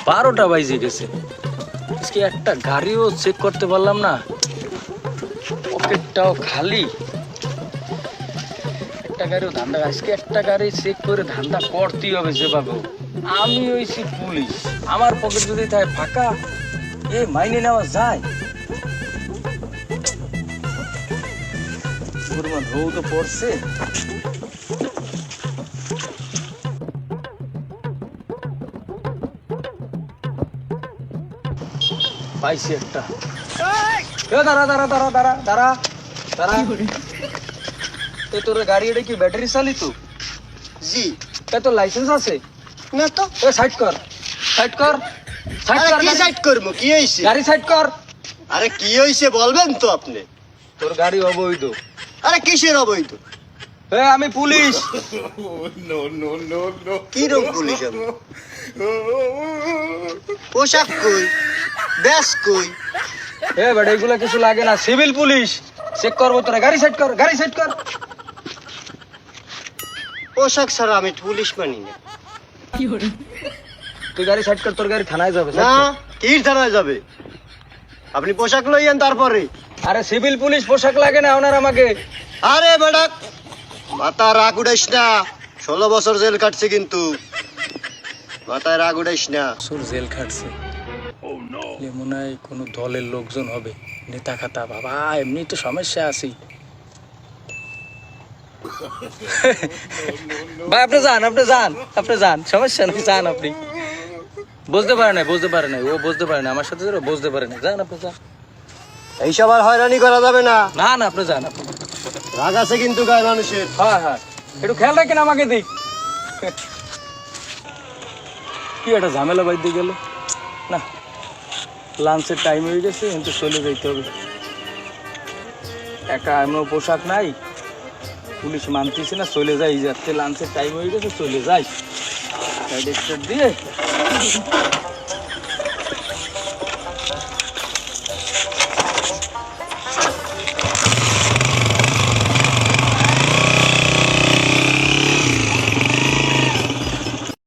12টা বাজে গেছে, আজকে একটা গাড়িও চেক করতে পারলাম না, পকেটটাও খালি। একটা গাড়িও ধান্দা, আজকে একটা গাড়ি চেক করে ধান্দা করতেই হবে যেভাবে। আমি হইছি পুলিশ, আমার পকেট যদি থাকে ফাঁকা, এ মাইনে নেওয়া যায়? পরিমাণ রৌ তো পড়ছে। পাইছি একটা। দাঁড়া দাঁড়া দাঁড়া দাঁড়া দাঁড়া দাঁড়া, এই তোর গাড়ি এটা কি ব্যাটারি চালিত? জি এ তোর লাইসেন্স আছে? না তো। এ সাইড কর, সাইড কর, সাইড আরে কর, কি গাড়ি- সাইড করবো? কি হয়েছে? গাড়ি সাইড কর। আরে কি হয়েছে বলবেন তো আপনি? তোর গাড়ি অবৈধ। আরে কিসের অবৈধ? এ আমি পুলিশ। কি রকম পুলিশ আমি? পোশাক কই, ব্যাস কই? এ বেটা এগুলা কিছু লাগে না, সিভিল পুলিশ। চেক করবো তোরা, গাড়ি সাইড কর, গাড়ি সাইড কর। পোশাক ছাড়া আমি পুলিশ মানি না। তুই গাড়ি সাইড কর, তোর গাড়ি থানায় যাবে। না, কি থানায় যাবে? আপনি পোশাক লইয়েন তারপরে। আরে সিভিল পুলিশ পোশাক লাগে না ওনার আমাকে। আরে বেটা মাথা রাগ উড়াইস না, 16 বছর জেল কাটছে কিন্তু। মাথায় রাগ উড়াইস না। সুর জেল খাটছে, মনে হয় কোনো দলের লোকজন হবে, নেতা খাতা। বাবা এমনি তো সমস্যা আছি। ভাই আপনি যান, আপনি যান, আপনি যান, সমস্যা নেই, যান আপনি। বুঝতে পারে না, বুঝতে পারে না, ও বুঝতে পারে না, আমার সাথে যারা বুঝতে পারে না। যান আপনি, যান। এইসব আর হয়রানি করা যাবে না। না না আপনি যান, আপনি। রাগ আছে কিন্তু গায়ে মানুষের। হ্যাঁ হ্যাঁ, একটু খেয়াল রাখেন আমাকে দিক। কি একটা ঝামেলা বাইতে গেল না, লাঞ্চের টাইম হয়ে গেছে, কিন্তু চলে যেতে হবে। একটা এমন পোশাক নাই, পুলিশ মানতেছে না, চলে যাই যাচ্ছে, লাঞ্চের টাইম হয়ে গেছে, চলে যাই। সাইড স্টার্ট দিয়ে